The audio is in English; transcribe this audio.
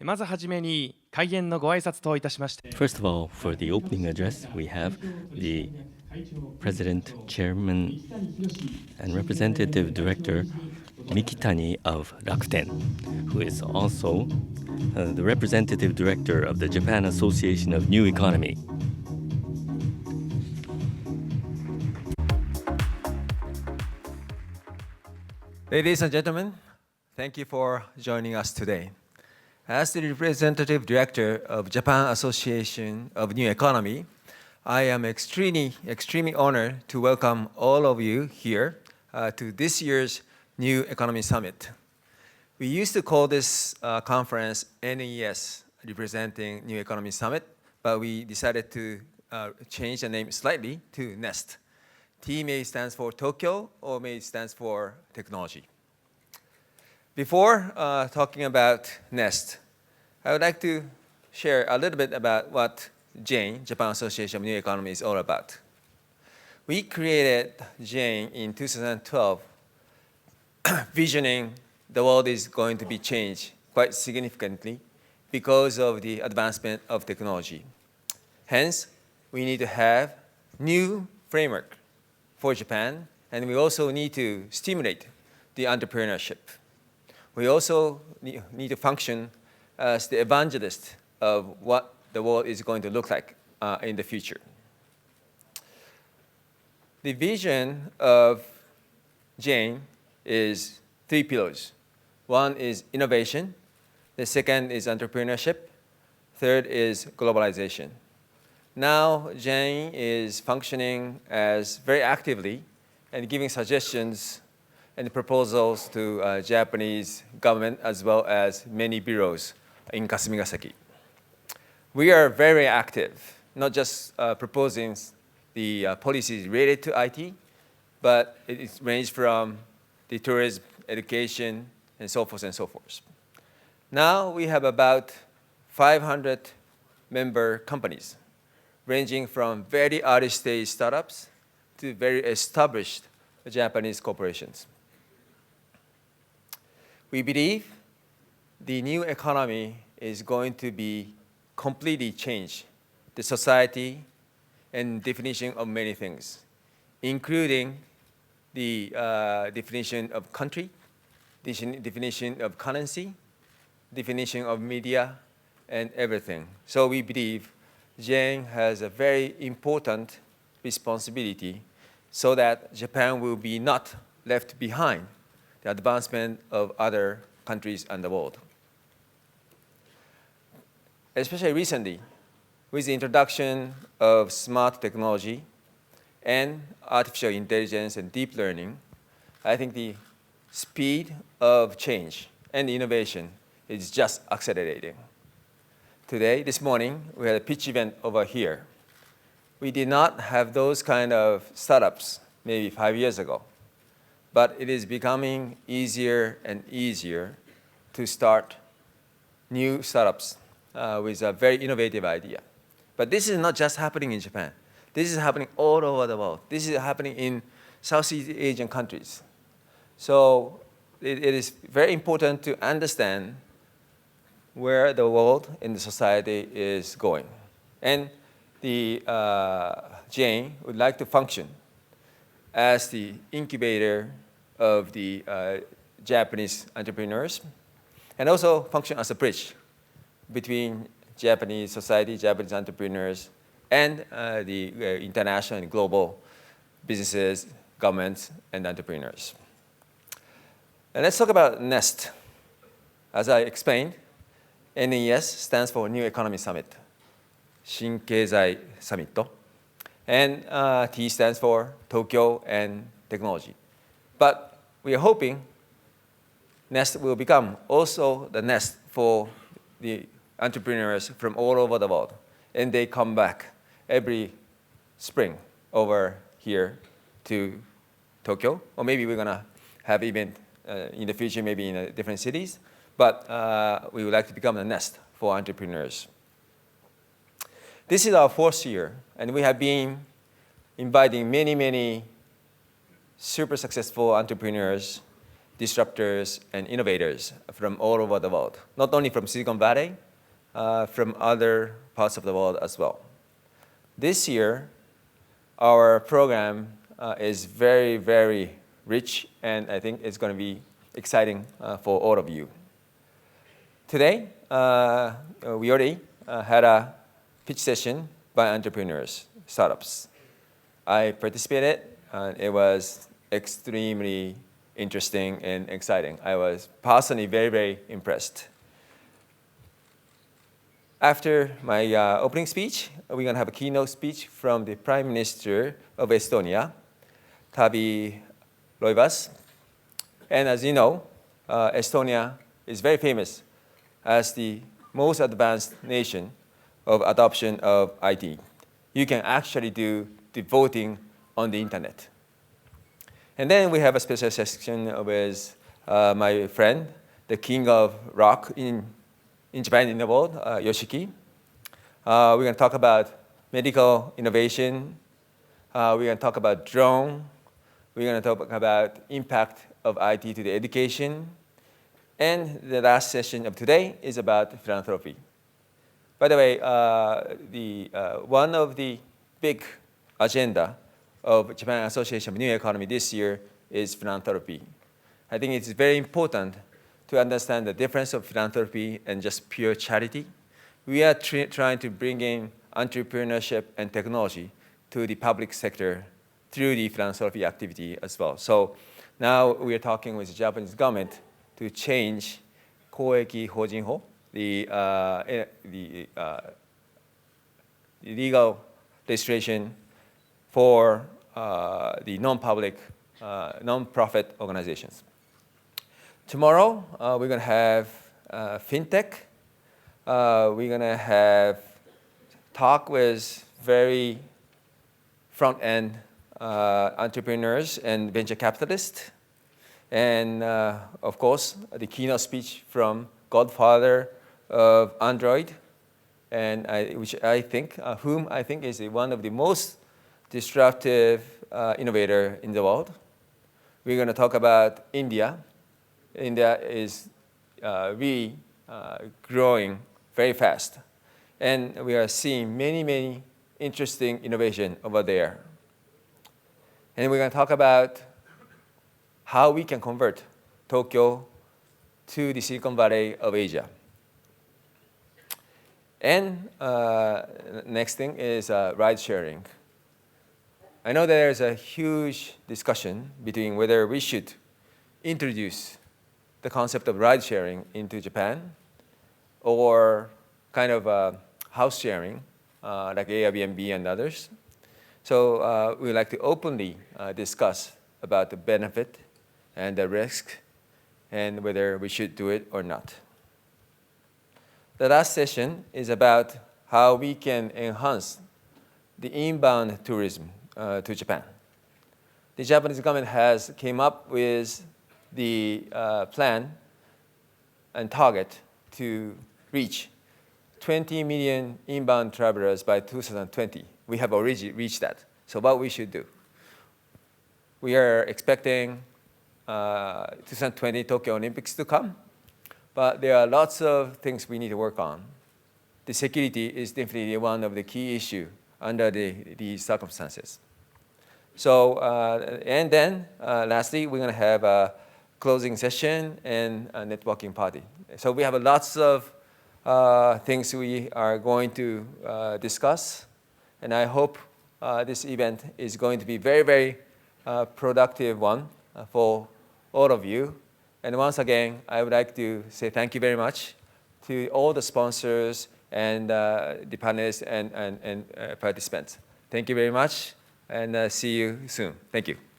まずはじめに開演のご挨拶といたしまして。 First of all, for the opening address, we have the President, Chairman, and Representative Director Mikitani of Rakuten, who is also the Representative Director of the Japan Association of New Economy. Ladies and gentlemen, thank you for joining us today. As the Representative Director of Japan Association of New Economy, I am extremely honored to welcome all of you here to this year's New Economy Summit. We used to call this conference NES, representing New Economy Summit, but we decided to change the name slightly to NEST. T may stands for Tokyo or may stands for technology. Before talking about NEST, I would like to share a little bit about what JANE, Japan Association of New Economy, is all about. We created JANE in 2012, visioning the world is going to be changed quite significantly because of the advancement of technology. Hence, we need to have new framework for Japan, and we also need to stimulate the entrepreneurship. We also need to function as the evangelist of what the world is going to look like in the future. The vision of JANE is 3 pillars. One is innovation, the second is entrepreneurship, third is globalization. Now, JANE is functioning as very actively and giving suggestions and proposals to Japanese government as well as many bureaus in Kasumigaseki. We are very active, not just proposing the policies related to IT, but it ranges from the tourism, education, and so forth and so forth. Now we have about 500 member companies, ranging from very early stage startups to very established Japanese corporations. We believe the new economy is going to be completely change the society and definition of many things, including the definition of country, definition of currency, definition of media, and everything. So we believe JANE has a very important responsibility so that Japan will be not left behind the advancement of other countries in the world. Especially recently, with the introduction of smart technology and artificial intelligence and deep learning, I think the speed of change and innovation is just accelerating. Today, this morning, we had a pitch event over here. We did not have those kind of startups maybe 5 years ago, but it is becoming easier and easier to start new startups with a very innovative idea. But this is not just happening in Japan. This is happening all over the world. This is happening in Southeast Asian countries. So it is very important to understand where the world and the society is going. And the JANE would like to function as the incubator of the Japanese entrepreneurs and also function as a bridge between Japanese society, Japanese entrepreneurs, and the international and global businesses, governments, and entrepreneurs. And let's talk about NEST. As I explained, NES stands for New Economy Summit, 新経済サミット, and T stands for Tokyo and Technology. But we are hoping NEST will become also the NEST for the entrepreneurs from all over the world, and they come back every spring over here to Tokyo, or maybe we're gonna have event in the future, maybe in different cities, but we would like to become the NEST for entrepreneurs. This is our 4th year, and we have been inviting many super successful entrepreneurs disruptors and innovators from all over the world, not only from Silicon Valley, from other parts of the world as well. This year, our program is very, very rich, and I think it's going to be exciting for all of you. Today, we already had a pitch session by entrepreneurs, startups. I participated, and it was extremely interesting and exciting. I was personally very, very impressed. After my opening speech, we're going to have a keynote speech from the Prime Minister of Estonia, Taavi Rõivas. And as you know, Estonia is very famous as the most advanced nation of adoption of IT. You can actually do the voting on the internet. And then we have a special section with my friend, the king of rock in Japan, in the world, Yoshiki. We're going to talk about medical innovation. We're going to talk about drone. We're going to talk about impact of IT to the education. And the last session of today is about philanthropy. By the way, one of the big agenda of Japan Association of New Economy this year is philanthropy. I think it's very important to understand the difference of philanthropy and just pure charity. We are trying to bring in entrepreneurship and technology to the public sector through the philanthropy activity as well. So now we are talking with the Japanese government to change 公益法人法, the legal registration for the non-public, non-profit organizations. Tomorrow, we're going to have fintech. We're going to have talk with very front-end entrepreneurs and venture capitalists. And of course, the keynote speech from Godfather of Android, and whom I think is one of the most disruptive innovator in the world. We're going to talk about India. India is really growing very fast. And we are seeing many, many interesting innovation over there. And we're going to talk about how we can convert Tokyo to the Silicon Valley of Asia. And next thing is ride sharing. I know there's a huge discussion between whether we should introduce the concept of ride sharing into Japan or kind of house sharing like Airbnb and others. So we would like to openly discuss about the benefit and the risk and whether we should do it or not. The last session is about how we can enhance the inbound tourism to Japan. The Japanese government has came up with the plan and target to reach 20 million inbound travelers by 2020. We have already reached that. So what we should do? We are expecting 2020 Tokyo Olympics to come, but there are lots of things we need to work on. The security is definitely one of the key issues under these circumstances. So, and then lastly, we're going to have a closing session and a networking party. So we have lots of things we are going to discuss, and I hope this event is going to be very, very productive one for all of you. And once again, I would like to say thank you very much to all the sponsors and the panelists and participants. Thank you very much, and see you soon. Thank you.